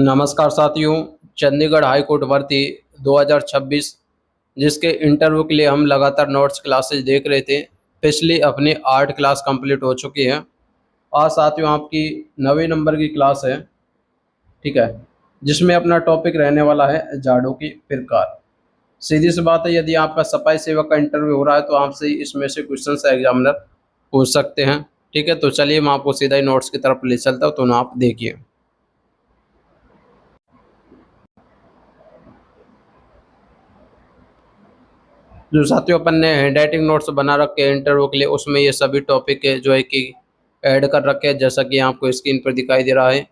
नमस्कार साथियों। Chandigarh high court भर्ती 2026 जिसके इंटरव्यू के लिए हम लगातार नोट्स क्लासेस देख रहे थे। पिछली अपनी 8 क्लास कंप्लीट हो चुकी है। आज साथियों आपकी 9वें नंबर की क्लास है, ठीक है, जिसमें अपना टॉपिक रहने वाला है झाड़ू की प्रकार। सीधी सी बात है, यदि आपका सफाई सेवक का इंटरव्यू हो रहा है तो आपसे इसमें से क्वेश्चन एग्जामिनर पूछ सकते हैं। ठीक है, तो चलिए मैं आपको सीधा ही नोट्स की तरफ ले चलता हूँ, तो ना आप देखिए। जो साथियों अपन ने हैंड राइटिंग नोट्स बना रखे हैं इंटरव्यू के लिए, उसमें ये सभी टॉपिक है जो है कि ऐड कर रखे हैं, जैसा कि आपको स्क्रीन पर दिखाई दे रहा है।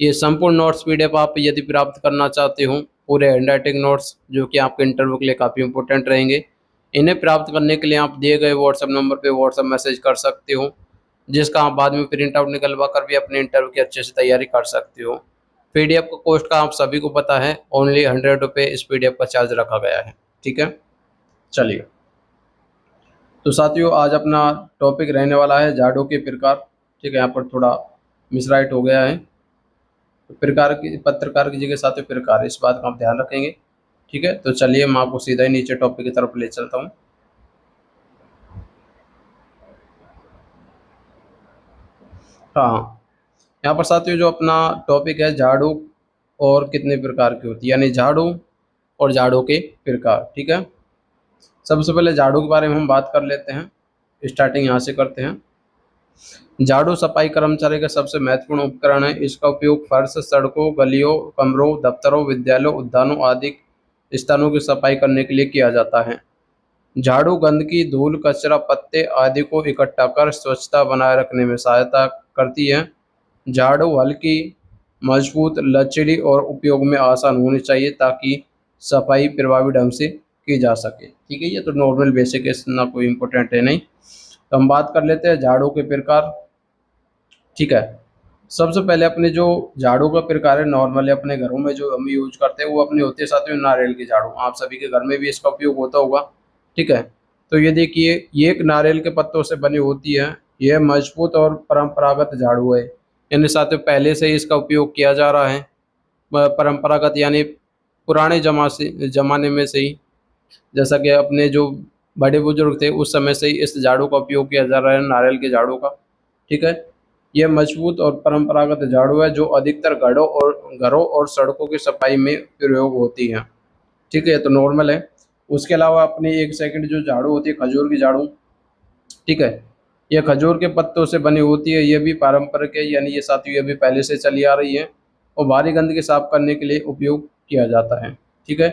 ये संपूर्ण नोट्स पीडीएफ आप यदि प्राप्त करना चाहते हो, पूरे हैंड राइटिंग नोट्स जो कि आपके इंटरव्यू के लिए काफ़ी इंपॉर्टेंट रहेंगे, इन्हें प्राप्त करने के लिए आप दिए गए व्हाट्सएप नंबर पर व्हाट्सएप मैसेज कर सकते हो, जिसका आप बाद में प्रिंट आउट निकलवा कर भी अपने इंटरव्यू की अच्छे से तैयारी कर सकते हो। पीडीएफ का कॉस्ट का आप सभी को पता है, ओनली 100 रुपये इस पीडीएफ का चार्ज रखा गया है। ठीक है, चलिए। तो साथियों आज अपना टॉपिक रहने वाला है झाड़ू के प्रकार। ठीक है, यहाँ पर थोड़ा मिसराइट हो गया है, तो प्रकार की पत्रकार की जगह साथियों प्रकार, इस बात का आप ध्यान रखेंगे। ठीक है, तो चलिए मैं आपको सीधा ही नीचे टॉपिक की तरफ ले चलता हूँ। हाँ, यहाँ पर साथियों जो अपना टॉपिक है झाड़ू और कितने प्रकार की होती है, यानी झाड़ू और झाड़ू के प्रकार। ठीक है, सबसे पहले झाड़ू के बारे में हम बात कर लेते हैं। स्टार्टिंग यहाँ से करते हैं। झाड़ू सफाई कर्मचारी का सबसे महत्वपूर्ण उपकरण है। इसका उपयोग फर्श, सड़कों, गलियों, कमरों, दफ्तरों, विद्यालयों, उद्यानों आदि स्थानों की सफाई करने के लिए किया जाता है। झाड़ू गंदगी, धूल, कचरा, पत्ते आदि को इकट्ठा कर स्वच्छता बनाए रखने में सहायता करती है। झाड़ू हल्की, मजबूत, लचीली और उपयोग में आसान होनी चाहिए ताकि सफाई प्रभावी ढंग से की जा सके। ठीक है, ये तो नॉर्मल बेसिक है, इतना कोई इम्पोर्टेंट है नहीं। तो हम बात कर लेते हैं झाड़ू के प्रकार। ठीक है, सबसे पहले अपने जो झाड़ू का प्रकार है, नॉर्मली अपने घरों में जो हम यूज करते हैं वो अपने होते हैं साथियों नारियल की झाड़ू। आप सभी के घर में भी इसका उपयोग होता होगा। ठीक है, तो ये देखिए, ये एक नारियल के पत्तों से बनी होती है। यह मजबूत और परंपरागत झाड़ू है, यानी साथियों पहले से ही इसका उपयोग किया जा रहा है। परंपरागत यानी पुराने जमाने में से ही, जैसा कि अपने जो बड़े बुजुर्ग थे उस समय से ही इस झाड़ू का उपयोग किया जा रहा है, नारियल के झाड़ू का। ठीक है, यह मजबूत और परंपरागत झाड़ू है जो अधिकतर घरों और सड़कों की सफाई में प्रयोग होती है। ठीक है, तो नॉर्मल है। उसके अलावा अपनी एक सेकंड जो झाड़ू होती है खजूर की झाड़ू। ठीक है, यह खजूर के पत्तों से बनी होती है। यह भी पारंपरिक है, यानी ये साथियों ये भी पहले से चली आ रही है और भारी गंदगी साफ करने के लिए उपयोग किया जाता है। ठीक है,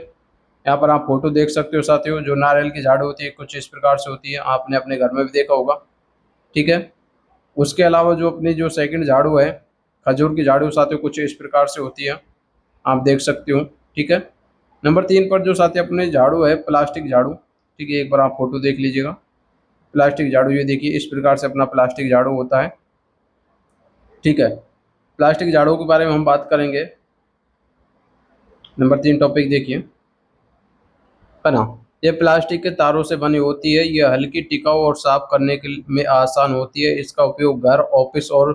यहाँ पर आप फोटो देख सकते हो साथियों, जो नारियल की झाड़ू होती है कुछ इस प्रकार से होती है, आपने अपने घर में भी देखा होगा। ठीक है, उसके अलावा जो अपनी जो सेकंड झाड़ू है खजूर की झाड़ू साथियों कुछ इस प्रकार से होती है, आप देख सकते हो। ठीक है, नंबर 3 पर जो साथी अपने झाड़ू है प्लास्टिक झाड़ू। ठीक है, एक बार आप फोटो देख लीजिएगा। प्लास्टिक झाड़ू ये देखिए इस प्रकार से अपना प्लास्टिक झाड़ू होता है। ठीक है, प्लास्टिक झाड़ू के बारे में हम बात करेंगे। नंबर 3 टॉपिक देखिए, है ना, ये प्लास्टिक के तारों से बनी होती है। ये हल्की, टिकाऊ और साफ करने के में आसान होती है। इसका उपयोग घर, ऑफिस और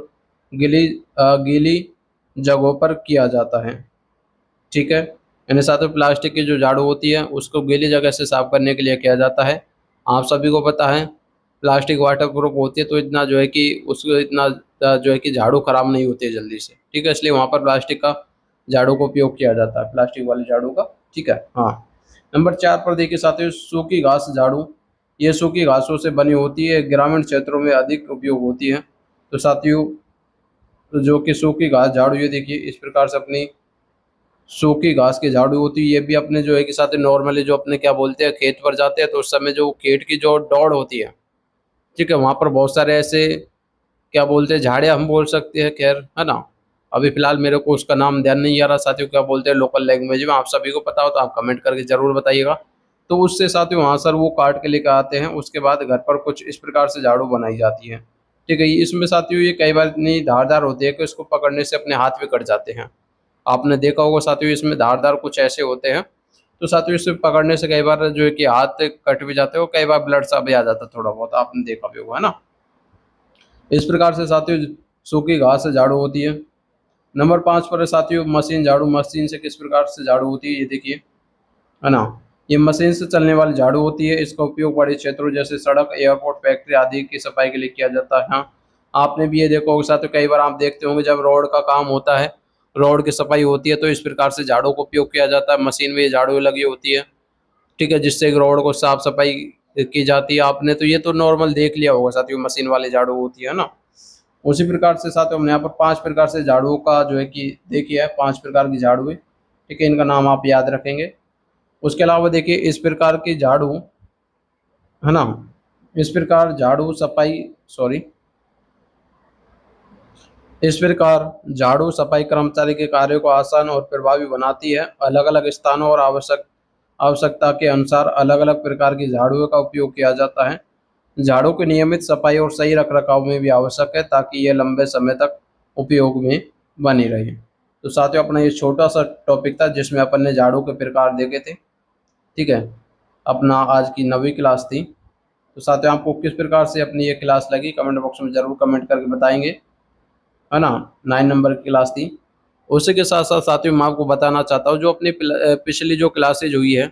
गीली जगहों पर किया जाता है। ठीक है, यानी साथ में प्लास्टिक की जो झाड़ू होती है उसको गीली जगह से साफ करने के लिए किया जाता है। आप सभी को पता है प्लास्टिक वाटर प्रूफ होती है, तो इतना जो है कि उसको इतना जो है कि झाड़ू खराब नहीं होती है जल्दी से। ठीक है, इसलिए वहाँ पर प्लास्टिक का झाड़ू का उपयोग किया जाता है, प्लास्टिक वाली झाड़ू का। ठीक है, हाँ। नंबर 4 पर देखिए साथियों सूखी घास झाड़ू। ये सूखी घासों से बनी होती है, ग्रामीण क्षेत्रों में अधिक उपयोग होती है। तो साथियों जो कि सूखी घास झाड़ू ये देखिए इस प्रकार से अपनी सूखी घास की झाड़ू होती है। ये भी अपने जो है कि साथ नॉर्मली जो अपने क्या बोलते हैं खेत पर जाते हैं तो उस समय जो खेत की जो दौड़ होती है, ठीक है, वहाँ पर बहुत सारे ऐसे क्या बोलते हैं झाड़े हम बोल सकते हैं, खैर, है ना। अभी फिलहाल मेरे को उसका नाम ध्यान नहीं आ रहा साथियों, क्या बोलते हैं लोकल लैंग्वेज में, आप सभी को पता हो तो आप कमेंट करके जरूर बताइएगा। तो उससे साथियों वहाँ सर वो काट के लेकर आते हैं, उसके बाद घर पर कुछ इस प्रकार से झाड़ू बनाई जाती है। ठीक है, इसमें साथियों ये कई बार इतनी धारदार होती है कि इसको पकड़ने से अपने हाथ भी कट जाते हैं। आपने देखा होगा साथियों इसमें धारदार कुछ ऐसे होते हैं, तो साथियों इसे पकड़ने से कई बार जो है कि हाथ कट भी जाते हो, कई बार ब्लड सा भी आ जाता है थोड़ा बहुत, आपने देखा भी होगा, है ना। इस प्रकार से साथियों सूखी घास से झाड़ू होती है। नंबर 5 पर है साथियों मशीन झाड़ू। मशीन से किस प्रकार से झाड़ू होती है ये देखिए, है ना। ये मशीन से चलने वाली झाड़ू होती है। इसका उपयोग बड़े क्षेत्रों जैसे सड़क, एयरपोर्ट, फैक्ट्री आदि की सफाई के लिए किया जाता है। हाँ, आपने भी ये देखा होगा साथियों, कई बार आप देखते होंगे जब रोड का काम होता है, रोड की सफाई होती है, तो इस प्रकार से झाड़ू का उपयोग किया जाता है। मशीन में ये झाड़ू लगी होती है, ठीक है, जिससे रोड को साफ सफाई की जाती है। आपने तो ये तो नॉर्मल देख लिया होगा साथियों, मशीन वाली झाड़ू होती है ना। उसी प्रकार से साथियों हमने यहाँ पर 5 प्रकार से झाड़ुओं का जो है कि देखिए है, 5 प्रकार की झाड़ू है, ठीक है, इनका नाम आप याद रखेंगे। उसके अलावा देखिए इस प्रकार की झाड़ू, है ना, इस प्रकार झाड़ू सफाई सॉरी इस प्रकार झाड़ू सफाई कर्मचारी के कार्यों को आसान और प्रभावी बनाती है। अलग अलग स्थानों और आवश्यकता के अनुसार अलग अलग प्रकार की झाड़ुओं का उपयोग किया जाता है। झाड़ू की नियमित सफाई और सही रखरखाव में भी आवश्यक है ताकि ये लंबे समय तक उपयोग में बनी रहे। तो साथियों अपना ये छोटा सा टॉपिक था जिसमें अपन ने झाड़ू के प्रकार देखे थे, ठीक है, अपना आज की 9वीं क्लास थी। तो साथियों आपको किस प्रकार से अपनी ये क्लास लगी कमेंट बॉक्स में ज़रूर कमेंट करके बताएंगे, है ना। 9 नंबर की क्लास थी। उसी के साथ साथ साथियों मैं आपको बताना चाहता हूँ जो अपनी पिछली जो क्लासेज हुई है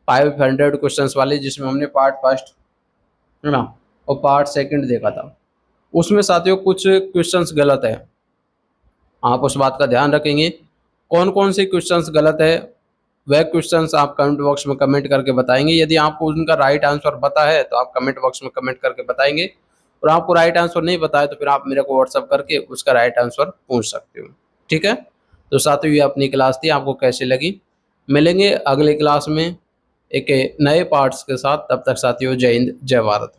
500 क्वेश्चंस वाली, जिसमें हमने पार्ट फर्स्ट, है ना, और पार्ट सेकंड देखा था, उसमें साथियों कुछ क्वेश्चंस गलत है। आप उस बात का ध्यान रखेंगे। कौन कौन से क्वेश्चंस गलत है वह क्वेश्चंस आप कमेंट बॉक्स में कमेंट करके बताएंगे। यदि आपको उनका राइट आंसर पता है तो आप कमेंट बॉक्स में कमेंट करके बताएंगे, और आपको राइट आंसर नहीं पता है तो फिर आप मेरे को व्हाट्सअप करके उसका राइट आंसर पूछ सकते हो, ठीक है। तो साथियों ये अपनी क्लास थी, आपको कैसी लगी। मिलेंगे अगले क्लास में एक नए पार्ट्स के साथ, तब तक साथियों जय हिंद जय भारत।